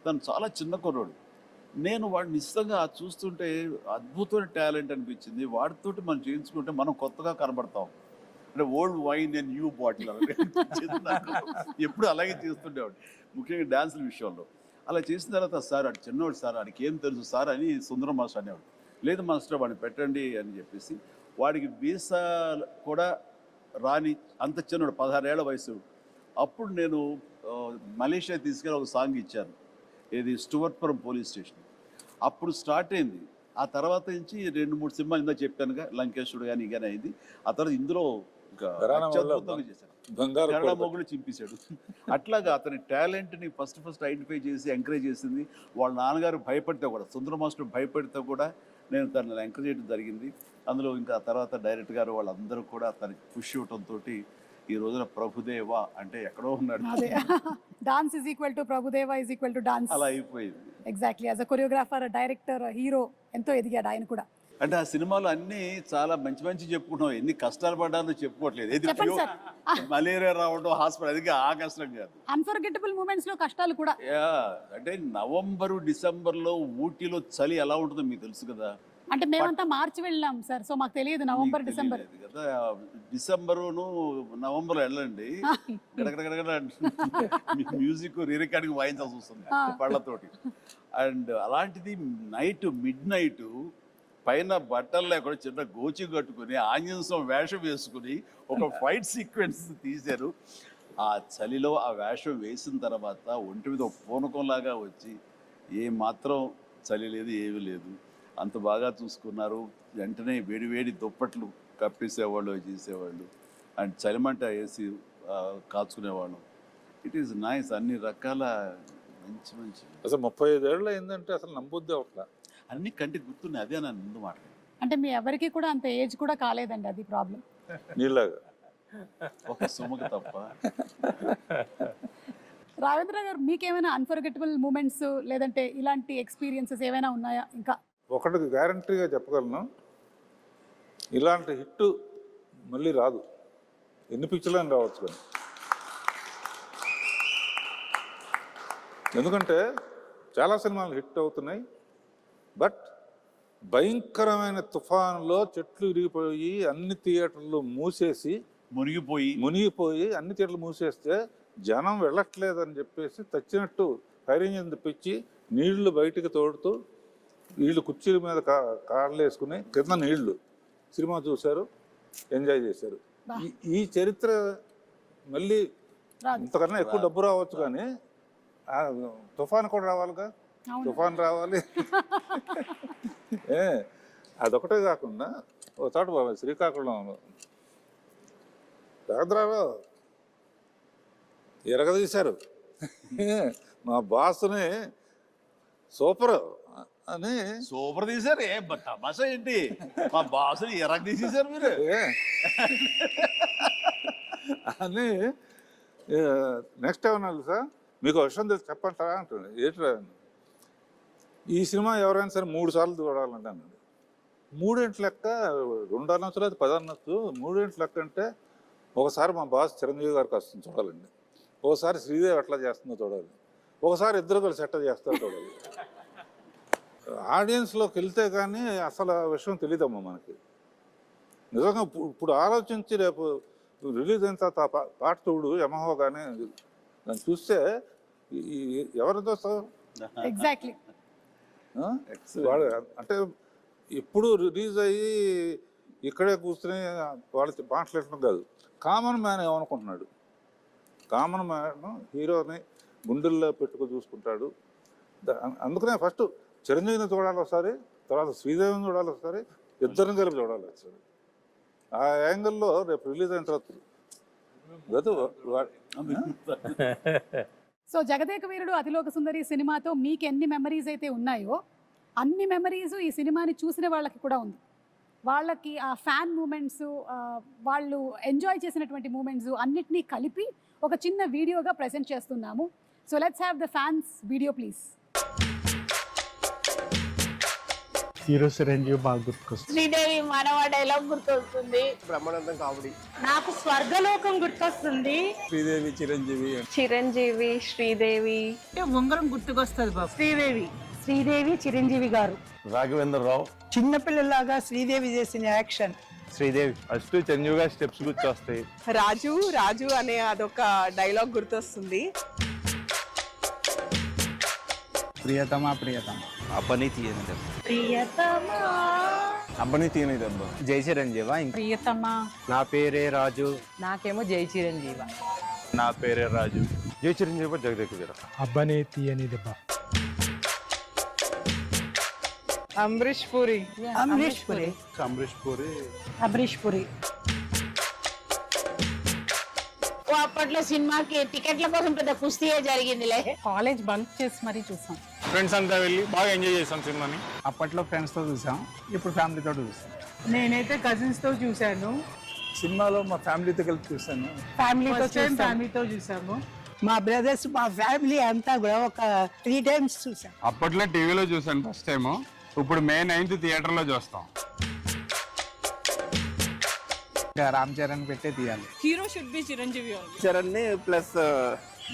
తను చాలా చిన్న కుర్రాడు. నేను వాడిని నిశ్చితంగా చూస్తుంటే అద్భుతమైన టాలెంట్ అనిపించింది. వాడితోటి మనం చేయించుకుంటే మనం కొత్తగా కనబడతాం. అంటే old wine and new bottle ఎప్పుడు అలాగే చేస్తుండేవాడు, ముఖ్యంగా డ్యాన్సుల విషయంలో. అలా చేసిన తర్వాత సార్ అటు చిన్నవాడు సార్, వాడికి ఏం తెలుసు సార్ అని సుందరం మాస్టర్ అనేవాడు. లేదు మాస్టర్ వాడిని పెట్టండి అని చెప్పేసి, వాడికి వీసా కూడా రాని అంత చిన్నవాడు, 16 ఏళ్ల వయసు. అప్పుడు నేను మలేషియా తీసుకెళ్ళి ఒక సాంగ్ ఇచ్చాను, ఇది స్టువర్ట్పురం పోలీస్ స్టేషన్. అప్పుడు స్టార్ట్ అయింది. ఆ తర్వాత నుంచి 2-3 సినిమాలు ఇందా చెప్పానుగా, లంకేశ్వరుడు కానీ కానీ అయింది. ఆ తర్వాత ఇందులో కన్నడ మొగుడు చింపేశాడు. అట్లాగా అతని టాలెంట్ని ఫస్ట్ ఐడెంటిఫై చేసి ఎంకరేజ్ చేసింది. వాళ్ళ నాన్నగారు భయపడితే కూడా, సుందర మాస్టర్ భయపడితే కూడా నేను తనని ఎంకరేజ్ చేయడం జరిగింది. అందులో ఇంకా తర్వాత డైరెక్టర్ గారు వాళ్ళందరూ కూడా తనకి పుష్ ఇవ్వటంతో ఈ రోజున ప్రభుదేవ అంటే ఎక్కడో ఉన్నాడు. Dance is equal to Prabhudeva is equal to dance, అలా అయిపోయింది. Exactly. As a choreographer, director, hero ఎంతో ఎదిగాడు ఆయన కూడా. అంటే ఆ సినిమాలో అన్ని చాలా మంచి చెప్పుకుంటున్నాం, ఎన్ని కష్టాలు పడ్డానో చెప్పుకోవట్లేదు. ఏది మలేరియా రావడం, హాస్పిటల్, అది ఆ కష్టం కాదు. అన్ఫర్గెటబుల్ మూమెంట్స్ లో కష్టాలు కూడా. అంటే నవంబరు డిసెంబర్లో ఊటీలో చలి ఎలా ఉంటుందో మీకు తెలుసు కదా. అంటే మేమంతా మార్చి వెళ్ళాం సార్, సో మాకు తెలియదు నవంబర్ డిసెంబర్ కదా. డిసెంబరును నవంబర్ వెళ్ళండి, మ్యూజిక్ రికార్డింగ్ వాయించాల్సి వస్తుంది పళ్ళతోటి. అండ్ అలాంటిది మిడ్ నైట్ పైన బట్టలు లేకుండా చిన్న గోచి కట్టుకుని ఆంజనేయం వేషం వేసుకుని ఒక ఫైట్ సీక్వెన్స్ తీశారు. ఆ చలిలో ఆ వేషం వేసిన తర్వాత ఒంటి మీద పూనకంలాగా వచ్చి ఏ మాత్రం చలి లేదు, ఏమీ లేదు, అంత బాగా చూసుకున్నారు. వెంటనే వేడి దుప్పట్లు కప్పేసేవాళ్ళు, చేసేవాళ్ళు. అండ్ చలిమంట వేసి కాచుకునేవాళ్ళం. It is nice. అన్ని రకాల మంచి మంచి అసలు 35 ఏళ్ళు అయిందంటే అసలు నమ్మబుద్ధి అవట్లా. అన్ని కంటికి గుర్తున్నాయి. అదే నా ముందు మాట్లాడి అంటే మీ ఎవరికి కూడా అంత ఏజ్ కూడా కాలేదండి, అది ప్రాబ్లం. నీలాగా ఒక సుమకు తప్ప. రాఘవేంద్ర గారు, మీకేమైనా అన్ఫర్గెటబుల్ మూమెంట్స్ లేదంటే ఇలాంటి ఎక్స్పీరియన్సెస్ ఏమైనా ఉన్నాయా? ఇంకా ఒకటి గ్యారంటీగా చెప్పగలను, ఇలాంటి హిట్ మళ్ళీ రాదు. ఎన్ని పిక్చర్లని రావచ్చు కానీ. ఎందుకంటే చాలా సినిమాలు హిట్ అవుతున్నాయి, బట్ భయంకరమైన తుఫానులో చెట్లు విరిగిపోయి అన్ని థియేటర్లు మూసేసి మునిగిపోయి అన్ని థియేటర్లు మూసేస్తే జనం వెళ్ళట్లేదని చెప్పేసి తెచ్చినట్టు ఫైర్ ఇంజిన్ తెప్పించి నీళ్లు బయటికి తోడుతూ వీళ్ళు కుర్చీల మీద కాళ్ళు వేసుకుని కింద నీళ్లు సినిమా చూశారు, ఎంజాయ్ చేశారు. ఈ చరిత్ర మళ్ళీ ఇంతకన్నా ఎక్కువ డబ్బు రావచ్చు కానీ తుఫాన్ కూడా రావాలిగా. తుఫాన్ రావాలి. అదొకటే కాకుండా ఒక చోట శ్రీకాకుళంలో రాఘవేంద్రరావు ఎరగదీశారు. మా బాస్ని సూపర్ అని సూపర్ తీశారు. తమాషా ఏంటి, మా బాసుని ఎరగ తీసేశారు మీరు అని. నెక్స్ట్ ఏమన్నా సార్ మీకు విషయం తెలిసి చెప్పంటారా అంటుంది. ఏంటి ఈ సినిమా ఎవరైనా సరే 3 సార్లు చూడాలంటే అన్నాడు. 3 గంటల లెక్క 2 అనొచ్చు లేదా 10 అనొచ్చు. 3 గంటల లెక్క అంటే ఒకసారి మా బాస్ చిరంజీవి గారికి వస్తుంది చూడాలండి, ఒకసారి శ్రీదేవి ఎట్లా చేస్తుందో చూడాలి, ఒకసారి ఇద్దరు కలిసి ఎట్లా చేస్తారో చూడాలి. ఆడియన్స్లోకి వెళ్తే కానీ అసలు ఆ విషయం తెలియదమ్మా మనకి. నిజంగా ఇప్పుడు ఆలోచించి రేపు రిలీజ్ అయిన తర్వాత పాట చూడు యమహో కానీ దాన్ని చూస్తే ఎవరు చూస్తారు? ఎగ్జాక్ట్లీ. వాడు అంటే ఎప్పుడు రిలీజ్ అయ్యి ఇక్కడే కూర్చుని వాళ్ళకి మాట్లాడటం కాదు, కామన్ మ్యాన్ ఏమనుకుంటున్నాడు. కామన్ మ్యాన్ హీరోని గుండెల్లో పెట్టుకు చూసుకుంటాడు. అందుకనే ఫస్ట్ చిరంజీవిని చూడాలి ఒకసారి, తర్వాత శ్రీదేవిని చూడాలి ఒకసారి, ఇద్దరిని కలిపి చూడాలి ఒకసారి. ఆ యాంగిల్లో రేపు రిలీజ్ అయిన తర్వాత సో జగదేక వీరుడు అతిలోక సుందరి సినిమాతో మీకు ఎన్ని మెమరీస్ అయితే ఉన్నాయో అన్ని మెమరీస్ ఈ సినిమాని చూసిన వాళ్ళకి కూడా ఉంది. వాళ్ళకి ఆ ఫ్యాన్ మూమెంట్స్, వాళ్ళు ఎంజాయ్ చేసినటువంటి మూమెంట్స్ అన్నిటినీ కలిపి ఒక చిన్న వీడియోగా ప్రెజెంట్ చేస్తున్నాము. So let's have the fans video please. Hero Chiranjeevi బాగా గుర్తుకొస్తుంది. శ్రీదేవి మానవ డైలాగ్ గుర్తొస్తుంది. బ్రహ్మానందం కామెడీ. నాకు స్వర్గలోకం గుర్తొస్తుంది. శ్రీదేవి చిరంజీవి. చిరంజీవి శ్రీదేవి ఉంగరం గుర్తుకొస్తుంది బాబు. శ్రీదేవి చిరంజీవి గారు. రాఘవేంద్రరావు. చిన్నపిల్లలాగా శ్రీదేవి చేసిన యాక్షన్. శ్రీదేవి ఫస్ట్ చిరంజీవి గారి స్టెప్స్ గుర్తొస్తాయి. రాజు అనే అదొక డైలాగ్ గుర్తొస్తుంది. ప్రియతమా అబ్బని తీయని దెబ్బ. జై చిరంజీవా. ప్రియతమా. నా పేరే రాజు. నాకేమో జై చిరంజీవ. నా పేరే రాజు. జై చిరంజీవి జగదేక వీర. అబ్బని తీయని దెబ్బ. అమరీష్ పురి. అమరీష్ పురి. అప్పట్లో సినిమాకి టికెట్ల కోసం పెద్ద కుస్తీయే జరిగిందిలే. కాలేజ్ బంక్ చేసి మరీ చూసాం. ఫ్రెండ్స్ అంతా వెళ్ళి బాగా ఎంజాయ్ చేసాం సినిమాని. అప్పట్లో ఫ్రెండ్స్ తో చూసాం, ఇప్పుడు ఫ్యామిలీతో చూసాం. నేనైతే కజిన్స్ తో చూశాను. సినిమాలో మా ఫ్యామిలీతో కలిపి చూసాను. ఫ్యామిలీతో చూసాము. మా బ్రదర్స్, మా ఫ్యామిలీ అంతా కూడా ఒక 3 times చూసాం. అప్పట్లో టీవీలో చూసాను ఫస్ట్ టైం, ఇప్పుడు May 9th థియేటర్లో చూస్తాం. రామ్ చరణ్ పెట్టే తీయాలి. Hero should be Chiranjeevi. Charan plus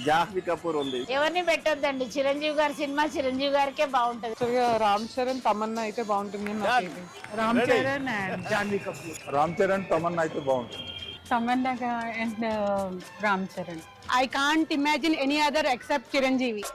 Jahnavi Kapoor ఉంది. ఎవరిని పెట్టొద్దండి, చిరంజీవి గారి సినిమా చిరంజీవి గారికే బాగుంటది. రామ్ చరణ్ తమన్నా అయితే బాగుంటుంది. రామ్ చరణ్ అండ్ జాన్వీ కపూర్. రామ్ చరణ్ తమన్నా అయితే బాగుంటుంది. Tamannaah and Ram Charan. I can't imagine any other except Chiranjeevi.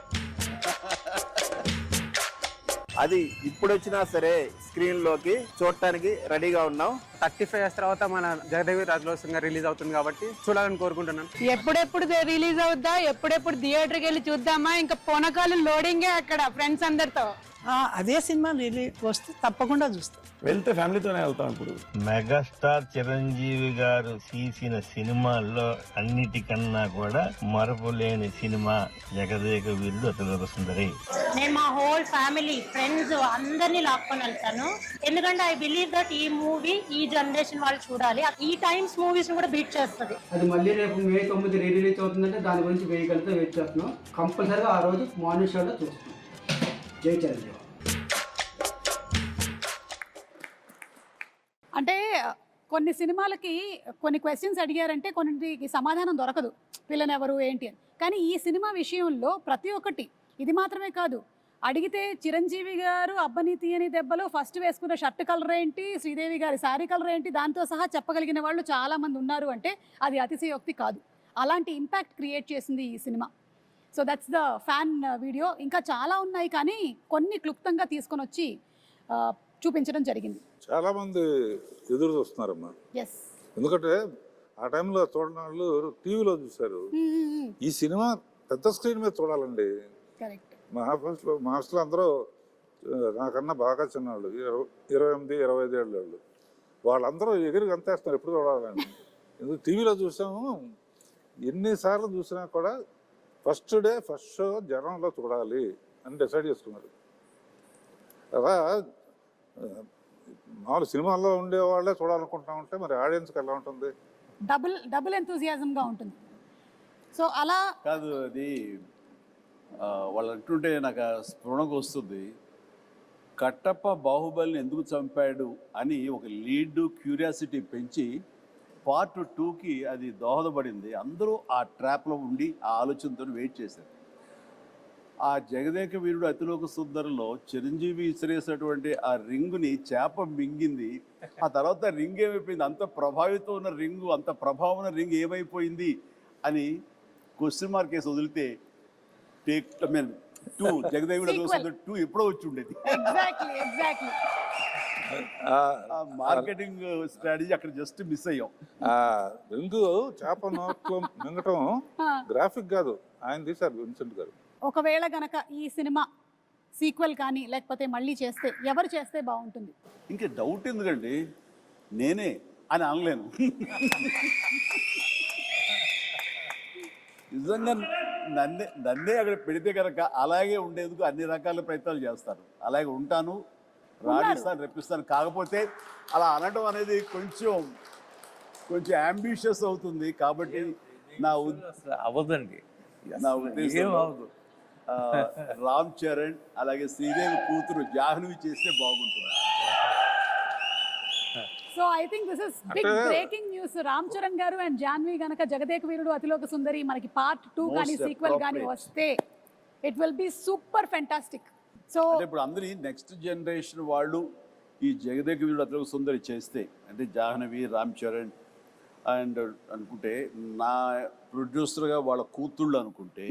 అది ఇప్పుడు వచ్చినా సరే స్క్రీన్ లోకి చూడటానికి రెడీగా ఉన్నాం. 35 years తర్వాత మన జగదేవి రాజలోసంగా రిలీజ్ అవుతుంది కాబట్టి చూడాలని కోరుకుంటున్నాను. ఎప్పుడెప్పుడు రిలీజ్ అవుద్దా, ఎప్పుడెప్పుడు థియేటర్కి వెళ్ళి చూద్దామా, ఇంకా పోనకాలం లోడింగే అక్కడ ఫ్రెండ్స్ అందరితో. అదే సినిమా రిలీజ్ వస్తే తప్పకుండా చూస్తాం. వెళ్తే ఫ్యామిలీతోనే వెళ్తాం. ఇప్పుడు మెగాస్టార్ చిరంజీవి గారు తీసిన సినిమాల్లో అన్నిటికన్నా కూడా మరపులేని సినిమా జగదేక వీరుడు అతిలోక సుందరి. నేను మా హోల్ ఫ్యామిలీ ఫ్రెండ్స్ అందరినీ లాక్కొని వెళ్తాను. ఎందుకంటే ఐ బిలీవ్ దట్ ఈ మూవీ ఈ జనరేషన్ వాళ్ళు చూడాలి. ఈ టైమ్స్ మూవీస్ కూడా బీట్ చేస్తుంది. అది మళ్ళీ రేపు May 9 రిలీజ్ అవుతుందంటే దాని గురించి వేయగలిగితే వెయిట్ చేస్తున్నాం. కంపల్సరీగా ఆ రోజు మార్నింగ్ షోలో చూస్తున్నాం. జై చిరంజీవి. అంటే కొన్ని సినిమాలకి కొన్ని క్వశ్చన్స్ అడిగారంటే కొన్నింటికి సమాధానం దొరకదు, పిల్లని ఎవరు ఏంటి అని. కానీ ఈ సినిమా విషయంలో ప్రతి ఒక్కటి, ఇది మాత్రమే కాదు, అడిగితే చిరంజీవి గారు అబ్బని తీయని దెబ్బలో ఫస్ట్ వేసుకున్న షర్ట్ కలర్ ఏంటి, శ్రీదేవి గారి శారీ కలర్ ఏంటి, దాంతో సహా చెప్పగలిగిన వాళ్ళు చాలామంది ఉన్నారు అంటే అది అతిశయోక్తి కాదు. అలాంటి ఇంపాక్ట్ క్రియేట్ చేసింది ఈ cinema. So that's the fan video. ఇంకా చాలా ఉన్నాయి కానీ కొన్ని క్లుప్తంగా తీసుకొని వచ్చి చూపించడం జరిగింది. చాలా మంది ఎదురు చూస్తున్నారమ్మా. ఎస్, ఎందుకంటే ఆ టైంలో చూడని వాళ్ళు టీవీలో చూశారు. ఈ సినిమా పెద్ద స్క్రీన్ మీద చూడాలండి. కరెక్ట్. మా హాస్టల్లో అందరూ నాకన్నా బాగా చిన్నవాళ్ళు, 28-25 ఏళ్ళ వాళ్ళు. వాళ్ళందరూ ఎగిరి అంతేస్తున్నారు ఎప్పుడు చూడాలని. ఎందుకు టీవీలో చూసాము, ఎన్నిసార్లు చూసినా కూడా ఫస్ట్ డే ఫస్ట్ షో జనంలో చూడాలి అని డిసైడ్ చేసుకున్నారు. అలా మామూలు సినిమాల్లో ఉండేవాళ్ళే చూడాలనుకుంటా ఉంటే మరి ఆడియన్స్కి ఎలా ఉంటుంది? డబుల్ ఎంతూజియాజంగా ఉంటుంది. సో అలా కాదు, అది వాళ్ళు అంటుంటే నాకు స్ఫురణకు వస్తుంది. కట్టప్ప బాహుబలిని ఎందుకు చంపాడు అని ఒక లీడ్ క్యూరియాసిటీ పెంచి పార్ట్ 2కి అది దోహదపడింది. అందరూ ఆ ట్రాప్లో ఉండి ఆ ఆలోచనతో వెయిట్ చేశారు. ఆ జగదేక వీరుడు అతిలోక సుందరిలో చిరంజీవి ఇసిరేసినటువంటి ఆ రింగుని చేప మింగింది. ఆ తర్వాత రింగ్ ఏమైపోయింది, అంత ప్రభావితం ఉన్న రింగు, అంత ప్రభావం ఉన్న రింగ్ ఏమైపోయింది అని క్వశ్చన్ మార్క్ వేసి వదిలితే టేక్ ఐ మీన్ 2 జగదేక వీరుడు అతిలోక సుందరి 2 ఎప్పుడో వచ్చి ఉండేది. ఎగ్జాక్ట్లీ మార్కెటింగ్ స్ట్రాటజీ అక్కడ జస్ట్ మిస్ అయ్యాం. రింగు చేప నోట్లో మింగటం గ్రాఫిక్ కాదు, ఆయన తీశారు విన్సెంట్ గారు. ఒకవేళ గనక ఈ సినిమా సీక్వెల్ కానీ లేకపోతే మళ్ళీ చేస్తే ఎవరు చేస్తే బాగుంటుంది? ఇంకా డౌట్ ఎందుకండి, నేనే అని అనలేను. నిజంగా నన్నే అక్కడ పెడితే కనుక అలాగే ఉండేందుకు అన్ని రకాల ప్రయత్నాలు చేస్తాను. అలాగే ఉంటాను, రాణిస్తాను, రెప్పిస్తాను. కాకపోతే అలా అనడం అనేది కొంచెం అంబిషియస్ అవుతుంది. కాబట్టి అవ్వదండి, నా ఉద్దేశం రామ్ చరణ్ అలాగే శ్రీదేవి కూతురు జాహ్నవి చేస్తే బాగుంటుంది. So I think this is big breaking news. Ram Charan గారు అండ్ జాహ్నవి గనక జగదేక వీరుడు అతిలోక సుందరి మనకి పార్ట్ 2 కానీ సీక్వెల్ కానీ వస్తే it will be super fantastic. So ఇప్పుడు అందరి నెక్స్ట్ జనరేషన్ వాళ్ళు ఈ జగదేక వీరుడు అతిలోక సుందరి చేస్తే, అంటే జాహ్నవి, రామ్ చరణ్ అండ్ అనుకుంటే నా ప్రొడ్యూసర్గా వాళ్ళ కూతుళ్ళు అనుకుంటే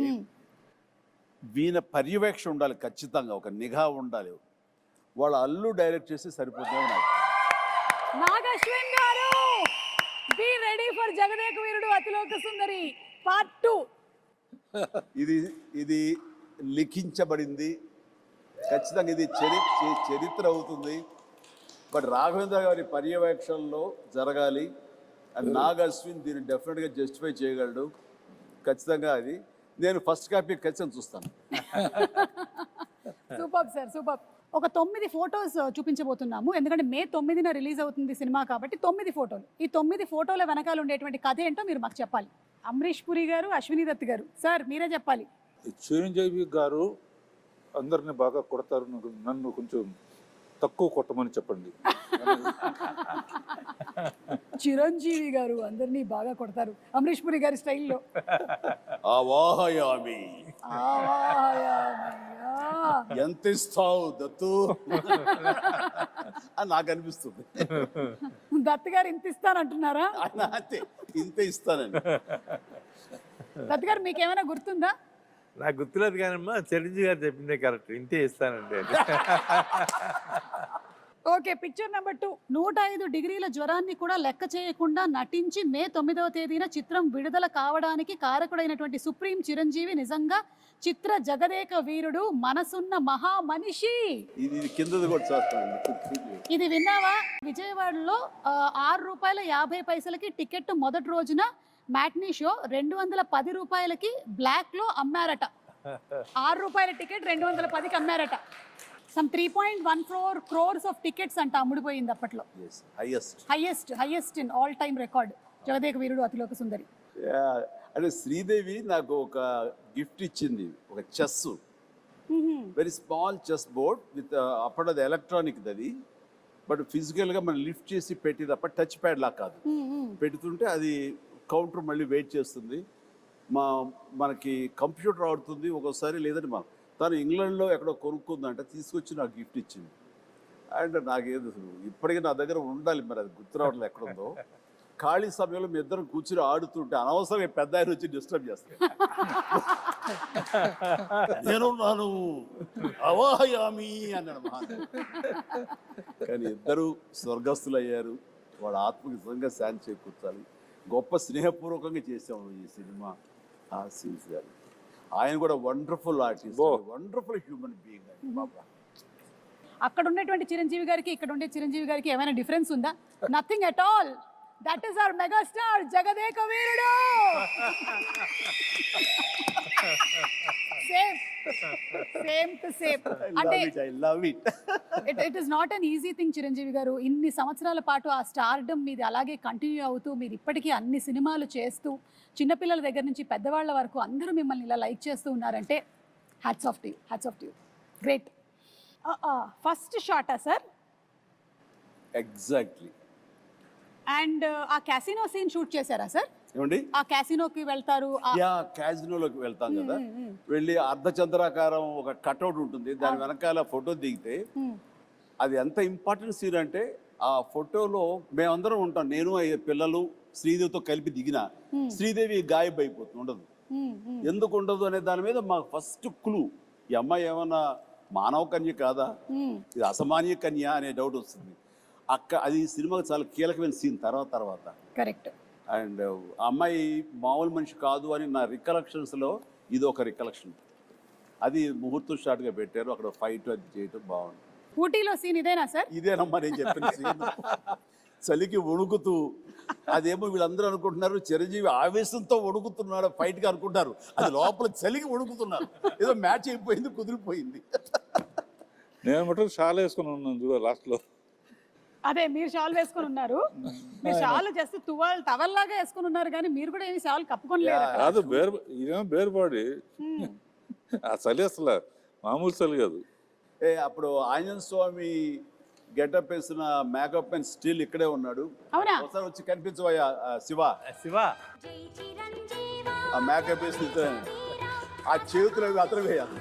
వీణ పర్యవేక్షణ ఉండాలి, ఖచ్చితంగా ఒక నిఘా ఉండాలి. వాళ్ళ అల్లు డైరెక్ట్ చేస్తే సరిపోతుందేమో నాకు. నాగశ్విన్ గారు, be ready for Jagadeka Veerudu Athiloka Sundari part 2. ఇది లిఖించబడింది, ఖచ్చితంగా ఇది చరిత్ర అవుతుంది. బట్ రాఘవేంద్ర గారి పర్యవేక్షణలో జరగాలి. అండ్ నాగ్ అశ్విన్ దీన్ని డెఫినెట్గా జస్టిఫై చేయగలడు. ఖచ్చితంగా అది నేను ఫస్ట్ కాపీ ఖచ్చితంగా చూస్తాను. Super sir, super. ఒక 9 ఫొటోస్ చూపించబోతున్నాము. ఎందుకంటే May 9న రిలీజ్ అవుతుంది సినిమా కాబట్టి 9 ఫోటోలు. ఈ 9 ఫోటోల వెనకాల ఉండేటువంటి కథ ఏంటో మీరు మాకు చెప్పాలి. అమరీష్ పురి గారు, అశ్విని దత్ గారు, సార్ మీరే చెప్పాలి. చిరంజీవి గారు అందరిని బాగా కొడతారు, నన్ను కొంచెం తక్కువ కొట్టమని చెప్పండి. చిరంజీవి గారు అందరినీ బాగా కొడతారు అమరీష్ పురి గారి స్టైల్లో. ఎంత ఇస్తావు దత్తు అని నాకు అనిపిస్తుంది. దత్ గారు ఇంత ఇస్తానంటున్నారా? అంతే, ఇంత ఇస్తానండి. దత్ గారు మీకేమైనా గుర్తుందా? నాకు గుర్తులేదు కానమ్మా, చిరంజీవి గారు చెప్పిందే కరెక్ట్, ఇంతే ఇస్తానండి. Okay, picture number 2. 105 డిగ్రీల జ్వరాన్ని కూడా లెక్క చేయకుండా నటించి మే 9వ తేదీన చిత్రం విడుదల కావడానికి కారకుడైనటువంటి సుప్రీం చిరంజీవి నిజంగా చిత్ర జగదేక వీరుడు, మనసున్న మహా మనిషి. ఇది కిందది కూడా చూస్తాను. ఇది విన్నావా? విజయవాడలో ₹6.50 టికెట్ మొదటి రోజున మ్యాట్నీ షో 210 రూపాయలకి బ్లాక్ లో అమ్మారట. ₹6 టికెట్ 210కి అమ్మారట. సమ్ 3.14 crores ఆఫ్ టికెట్స్ అంట అమ్ముడిపోయింది అప్పట్లో. Highest in all time record Jagadeka Veerudu Athiloka Sundari. అంటే శ్రీదేవి నాకు ఒక గిఫ్ట్ ఇచ్చింది, ఒక chess, very small chess board with, అప్పుడు అది ఎలక్ట్రానిక్ అది, బట్ ఫిజికల్గా మనం లిఫ్ట్ చేసి పెట్టి తప్ప టచ్ ప్యాడ్ లా కాదు. పెడుతుంటే అది కౌంటర్ మళ్ళీ వెయిట్ చేస్తుంది. మనకి కంప్యూటర్ ఆడుతుంది ఒక్కోసారి, లేదంటే తను ఇంగ్లాండ్లో ఎక్కడో కొనుక్కుందంటే తీసుకొచ్చి నాకు గిఫ్ట్ ఇచ్చింది. అండ్ నాకేదో ఇప్పటికీ నా దగ్గర ఉండాలి, మరి అది గుర్తు రావట్లేదు ఎక్కడుందో. ఖాళీ సమయంలో మీ ఇద్దరం కూర్చుని ఆడుతుంటే అనవసరంగా పెద్ద ఆయన వచ్చి డిస్టర్బ్ చేస్తాను. నేనున్నాను అవాహయామి అన్నాడు మహాన్. కానీ ఇద్దరు స్వర్గస్థులు అయ్యారు. వాళ్ళ ఆత్మకి నిజంగా శాంతి చేకూర్చాలి. గొప్ప స్నేహపూర్వకంగా చేసాము ఈ సినిమా. ఆ సీన్స్ గారు, ఆయన కూడా wonderful artist, wonderful human being అండి బాబా. అక్కడ ఉన్నటువంటి చిరంజీవి గారికి ఇక్కడ ఉండే చిరంజీవి గారికి ఏమైనా డిఫరెన్స్ ఉందా? Nothing at all. That is our megastar Jagadeka Veerudu. Same to same. అంటే it is not an easy thing Chiranjeevi garu. ఇన్ని సంవత్సరాల పాటు ఆ స్టార్డమ్ మీది అలాగే కంటిన్యూ అవుతూ, మీరు ఇప్పటికీ అన్ని సినిమాలు చేస్తూ, చిన్నపిల్లల దగ్గర నుంచి పెద్దవాళ్ళ వరకు అందరూ మిమ్మల్ని ఇలా లైక్ చేస్తూ ఉన్నారంటే hats off to you, hats off to you. Great. First షాటా సార్? ఎగ్జాక్ట్లీ. అండ్ ఆ క్యాసినో సీన్ షూట్ చేశారా సార్? ఏమండి? ఆ క్యాసినోకి వెళ్తారు, క్యాజినోలోకి వెళ్తాం కదా, వెళ్ళి అర్ధచంద్రాకారం ఒక కట్అవుట్ ఉంటుంది, దాని వెనకాల ఫోటో దిగితే అది ఎంత ఇంపార్టెంట్ సీన్ అంటే, ఆ ఫోటోలో మేమందరం ఉంటాం, నేను పిల్లలు శ్రీదేవితో కలిపి దిగిన, శ్రీదేవి గాయబ్ అయిపోతుంది, ఉండదు. ఎందుకు ఉండదు అనే దాని మీద మాకు ఫస్ట్ క్లూ, ఈ అమ్మాయి ఏమన్నా మానవ కన్య కాదా, ఇది అసామాన్య కన్య అనే డౌట్ వస్తుంది. అది సినిమాకి చాలా కీలకమైన సీన్ తర్వాత. కరెక్ట్. అండ్ అమ్మాయి మామూలు మనిషి కాదు అని నా రికలెక్షన్స్లో ఇది ఒక రికలెక్షన్. అది ముహూర్తం షాట్గా పెట్టారు, అక్కడ ఫైట్ అది చేయటం బాగుంది. ఊటీలో సీన్ ఇదేనా సార్? ఇదేనమ్మా నేను చెప్పిన సీన్. చలికి వణుకుతూ, అదేమో వీళ్ళందరూ అనుకుంటున్నారు చిరంజీవి ఆవేశంతో వణుకుతున్నాడు ఫైట్గా అనుకుంటారు, అది లోపల చలికి వణుకుతున్నారు. ఏదో మ్యాచ్ అయిపోయింది, కుదిరిపోయింది. నేను మటుకు షాల్ వేసుకుని ఉన్నాను చూడ లాస్ట్లో. అదే మీరు షాల్ వేసుకుని ఉన్నారు, మీరు షాల్ జస్ట్ టవల్ లాగా వేసుకుని ఉన్నారు, కానీ మీరు కూడా ఏమి షాల్ కప్పుకోలేదు. కాదు, ఇదేమో బేర్ బాడీ. ఆ చలి అసలు మామూలు చలి కాదు. అప్పుడు ఆంజనేయ స్వామి గెటప్ వేసిన మేకప్ అండ్ స్టిల్ ఇక్కడే ఉన్నాడు. ఒకసారి వచ్చి కనిపించబోయా శివ, ఆ మేకప్ వేసి ఆ చేతులు అతను వేయాలి.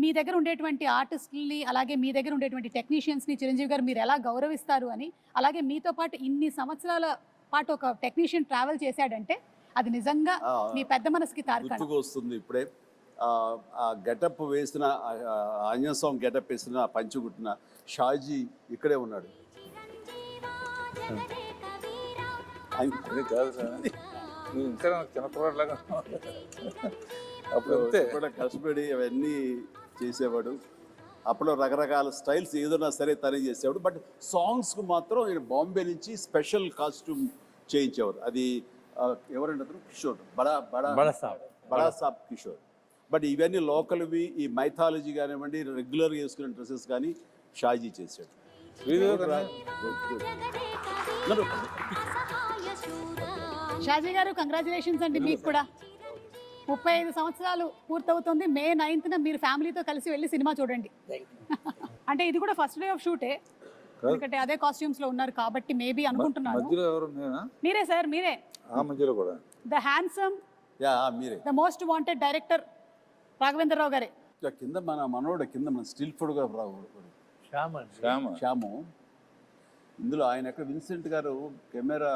మీ దగ్గర ఉండేటువంటి ఆర్టిస్టుల్ని, అలాగే మీ దగ్గర ఉండేటువంటి టెక్నీషియన్స్ని చిరంజీవి గారు మీరు ఎలా గౌరవిస్తారు అని, అలాగే మీతో పాటు ఇన్ని సంవత్సరాల పాటు ఒక టెక్నీషియన్ ట్రావెల్ చేశాడంటే అది నిజంగా మీ పెద్ద మనసుకి తార్కాణం. వస్తుంది ఇప్పుడే ఆ గెటప్ వేసిన, ఆంజనేయ స్వామి గెటప్ వేసిన, పంచుగుట్టిన షాజీ ఇక్కడే ఉన్నాడు. కాదు సార్, నువ్వు ఇంకా చిన్నపిల్లలాగా అప్పుడు కూడా కష్టపడి అవన్నీ చేసేవాడు. అప్పుడు రకరకాల స్టైల్స్ ఏదైనా సరే తనే చేసేవాడు. బట్ సాంగ్స్కు మాత్రం ఈయన బాంబే నుంచి స్పెషల్ కాస్ట్యూమ్ చేయించేవారు. అది ఎవరంటే అతను కిషోర్, బడా సాబ్ కిషోర్. బట్ ఇవన్నీ లోకల్వి, ఈ మైథాలజీ కానివ్వండి, రెగ్యులర్గా వేసుకునే డ్రెస్సెస్ కానీ షాజీ చేశాడు. షాజీ గారు కంగ్రాచులేషన్స్ అండి. మీకు కూడా 35 సంవత్సరాలు పూర్తవుతుంది. మే 9న మీరు ఫ్యామిలీతో కలిసి వెళ్ళి సినిమా చూడండి. అంటే ఇది కూడా ఫస్ట్ డే ఆఫ్ షూటే, ఎందుకంటే అదే కాస్ట్యూమ్స్ లో ఉన్నారు కాబట్టి మేబీ అనుకుంటున్నాను. మీరే సార్, మీరే the handsome, the most wanted director Raghavendra Rao గారే. కింద మన మనోడు, కింద మన స్టిల్ ఫోటోగ్రాఫర్ శ్యాము. ఇందులో ఆయన ఎక్కడ విన్సెంట్ గారు కెమెరా,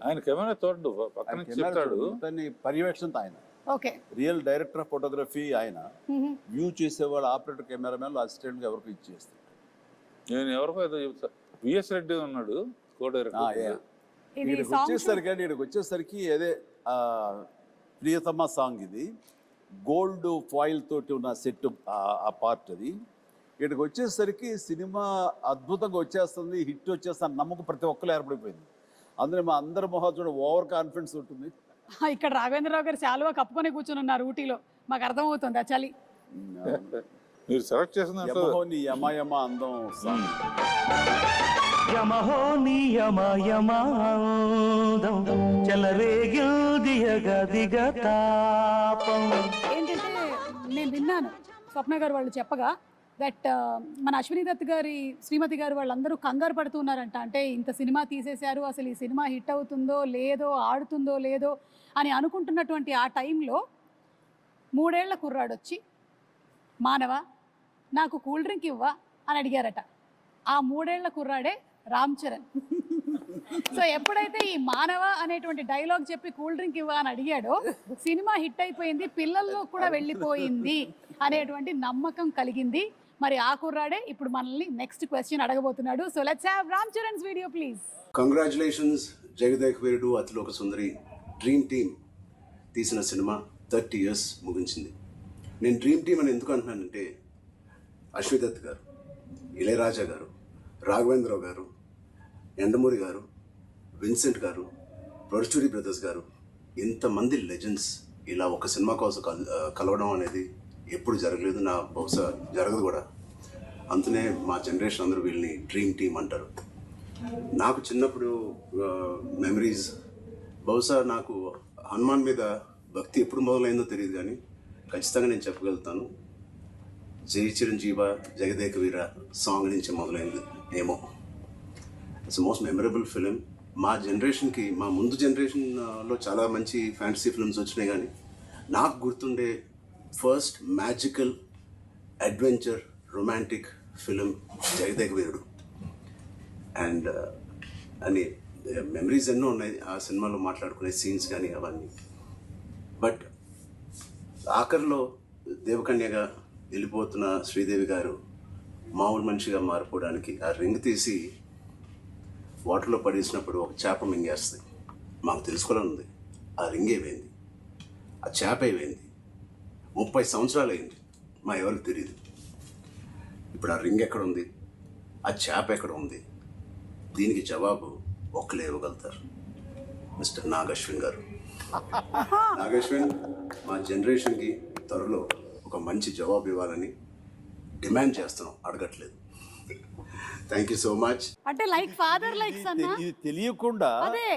ఆయన కెమెరా తోడు పక్కన చెప్తాడు, దాన్ని పర్యవేక్షణతో ఆయన okay real director of photography. ఆయన వ్యూ చేసేవాళ్ళు, ఆపరేటర్, కెమెరామెన్, అసిస్టెంట్గా ఎవరికి ఇచ్చేస్తారు. నేను ఎవరికో ఏదో చెప్తా, విఎస్ రెడ్డి ఉన్నాడు కో డైరెక్టర్. ఇది ఇక్కడికి వచ్చేసరికి అదే ప్రియతమ సాంగ్ ఇది, గోల్డ్ ఫాయిల్ తోటి ఉన్న సెట్ ఆ పార్ట్ అది. ఇక్కడికి వచ్చేసరికి సినిమా అద్భుతంగా వచ్చేస్తుంది, హిట్ వచ్చేస్తుంది నమ్మకం ప్రతి ఒక్కరు ఏర్పడిపోయింది. అందులో మా అందరి మొహం చూడ ఓవర్ కాన్ఫిడెన్స్ ఉంటుంది. ఇక్కడ రాఘవేంద్రరావు గారు చాలువా కప్పుకొని కూర్చొని ఉన్నారు ఊటీలో, మాకు అర్థమవుతుంది ఆ చలి. మీరు సెలెక్ట్ చేసిన యమహో నీ యమయమ అందం సాంగ్. యమహో నియమయమాందం చెలరేగిల్దియగదిగతాపం. ఏంటంటే నేను విన్నాను స్వప్న గారు వాళ్ళు చెప్పగా దట్ మన అశ్విని దత్ గారి శ్రీమతి గారు వాళ్ళందరూ కంగారు పడుతున్నారంట. అంటే ఇంత సినిమా తీసేశారు, అసలు ఈ సినిమా హిట్ అవుతుందో లేదో, ఆడుతుందో లేదో అని అనుకుంటున్నటువంటి ఆ టైంలో 3 ఏళ్ల కుర్రాడు వచ్చి, మానవ నాకు కూల్ డ్రింక్ ఇవ్వా అని అడిగారట. ఆ 3 ఏళ్ల కుర్రాడే రామ్ చరణ్. సో ఎప్పుడైతే ఈ మానవ అనేటువంటి డైలాగ్ చెప్పి కూల్ డ్రింక్ ఇవ్వా అని అడిగాడో సినిమా హిట్ అయిపోయింది, పిల్లల్లో కూడా వెళ్ళిపోయింది అనేటువంటి నమ్మకం కలిగింది. మరి ఆ కుర్రాడే ఇప్పుడు మనల్ని నెక్స్ట్ క్వశ్చన్ అడగబోతున్నాడు. So let's have Ram Charan's video please. Congratulations Jagadek Veerudu Athiloka Sundari dream team తీసిన సినిమా 30 years ముగించింది. నేను డ్రీమ్ టీమ్ అని ఎందుకు అంటున్నానంటే, అశ్విని దత్ గారు, ఇళయరాజా గారు, రాఘవేంద్రరావు గారు, ఎండమూరి గారు, విన్సెంట్ గారు, పరుచూరి బ్రదర్స్ గారు, ఇంతమంది లెజెండ్స్ ఇలా ఒక సినిమా కోసం కలవడం అనేది ఎప్పుడు జరగలేదు, నా బహుశా జరగదు కూడా. అందుకనే మా జనరేషన్ అందరూ వీళ్ళని డ్రీమ్ టీమ్ అంటారు. నాకు చిన్నప్పుడు మెమరీస్, బహుశా నాకు హనుమాన్ మీద భక్తి ఎప్పుడు మొదలైందో తెలియదు, కానీ ఖచ్చితంగా నేను చెప్పగలుగుతాను, జై చిరంజీవ జగదేక వీర సాంగ్ నుంచి మొదలైంది ఏమో. It's most memorable film. మా జనరేషన్కి, మా ముందు జనరేషన్లో చాలా మంచి ఫ్యాంటసీ ఫిల్మ్స్ వచ్చినాయి, కానీ నాకు గుర్తుండే first magical adventure romantic film Jagadeka Veerudu. And అని మెమరీస్ ఎన్నో ఉన్నాయి ఆ సినిమాలో, మాట్లాడుకునే సీన్స్ కానీ అవన్నీ. బట్ ఆఖరిలో దేవకన్యగా వెళ్ళిపోతున్న శ్రీదేవి గారు మామూలు మనిషిగా మారిపోవడానికి ఆ రింగ్ తీసి వాటర్లో పడేసినప్పుడు ఒక చేప మింగేస్తుంది. మాకు తెలుసుకోవాలని ఉంది, ఆ రింగ్ ఏమైంది, ఆ చేప ఏమైంది. 30 సంవత్సరాలు అయింది, మా ఎవరికి తెలియదు. ఇప్పుడు ఆ రింగ్ ఎక్కడ ఉంది, ఆ చేప ఎక్కడ ఉంది, దీనికి జవాబు ఒక్కలే ఇవ్వగలుగుతారు, మిస్టర్ నాగశ్విన్ గారు. నాగశ్విన్ మా జనరేషన్కి త్వరలో ఒక మంచి జవాబు ఇవ్వాలని డిమాండ్ చేస్తున్నాం, అడగట్లేదు. Thank you so much. అంటే లైక్ ఫాదర్ లైక్ సన్. ఇది తెలియకుండా అదే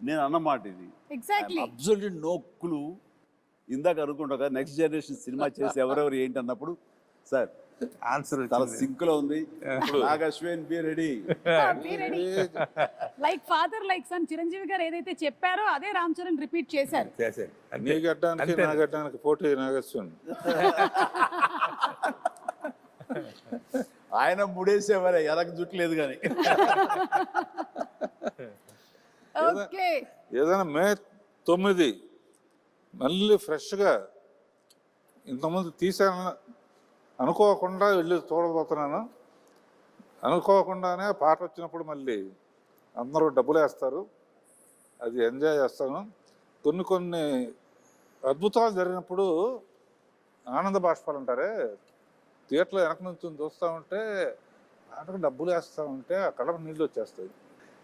నేను అన్నమాట ఇది. Exactly absolutely no clue. ఇందాక అనుకుంటా నెక్స్ట్ జనరేషన్ సినిమా చేసి ఎవరెవరు ఏంటి అన్నప్పుడు, సార్ ఆన్సర్ చాలా సింక్ లో ఉంది. Nag Ashwin be ready. Like father like son Chiranjeevi గారు ఏదైతే చెప్పారో అదే రామ్ చరణ్ రిపీట్ చేశారు. నీ గడ్డానికి నా గడ్డానికి పోటీ నాగశ్విన్. ఆయన ముడేసేవారే, ఎలాగ జుట్లేదు కానీ. ఓకే, ఏదైనా మే 9 మళ్ళీ ఫ్రెష్గా ఇంతకుముందు తీసాను అనుకోకుండా వెళ్ళి చూడబోతున్నాను. అనుకోకుండానే పాట వచ్చినప్పుడు మళ్ళీ అందరూ డబ్బులు వేస్తారు, అది ఎంజాయ్ చేస్తాను. కొన్ని అద్భుతాలు జరిగినప్పుడు ఆనంద బాష్పాలు అంటారే, థియేటర్లో వెనక నుంచి చూస్తూ ఉంటే పాటకు డబ్బులు వేస్తూ ఉంటే ఆ కళ్ళకు నీళ్ళు వచ్చేస్తాయి.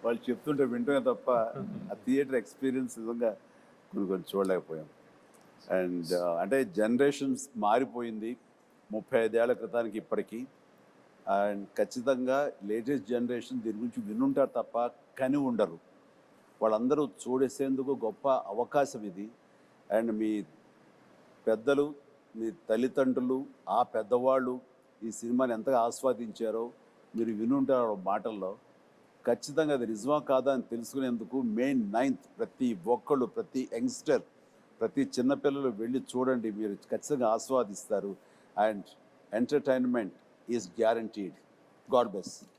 వాళ్ళు చెప్తుంటే వింటమే తప్ప ఆ థియేటర్ ఎక్స్పీరియన్స్ నిజంగా కొన్ని చూడలేకపోయాం. అండ్ అంటే జనరేషన్స్ మారిపోయింది 35 ఏళ్ల క్రితానికి ఇప్పటికీ. అండ్ ఖచ్చితంగా లేటెస్ట్ జనరేషన్ దీని గురించి వినుంటారు తప్ప కని ఉండరు. వాళ్ళందరూ చూడేసేందుకు గొప్ప అవకాశం ఇది. అండ్ మీ పెద్దలు, మీ తల్లిదండ్రులు, ఆ పెద్దవాళ్ళు ఈ సినిమాని ఎంతగా ఆస్వాదించారో మీరు వినుంటారు మాటల్లో. ఖచ్చితంగా అది నిజమా కాదా అని తెలుసుకునేందుకు May 9th ప్రతి ఒక్కళ్ళు, ప్రతి యంగ్స్టర్, ప్రతి చిన్నపిల్లలు వెళ్ళి చూడండి, మీరు ఖచ్చితంగా ఆస్వాదిస్తారు. And entertainment is guaranteed. God bless.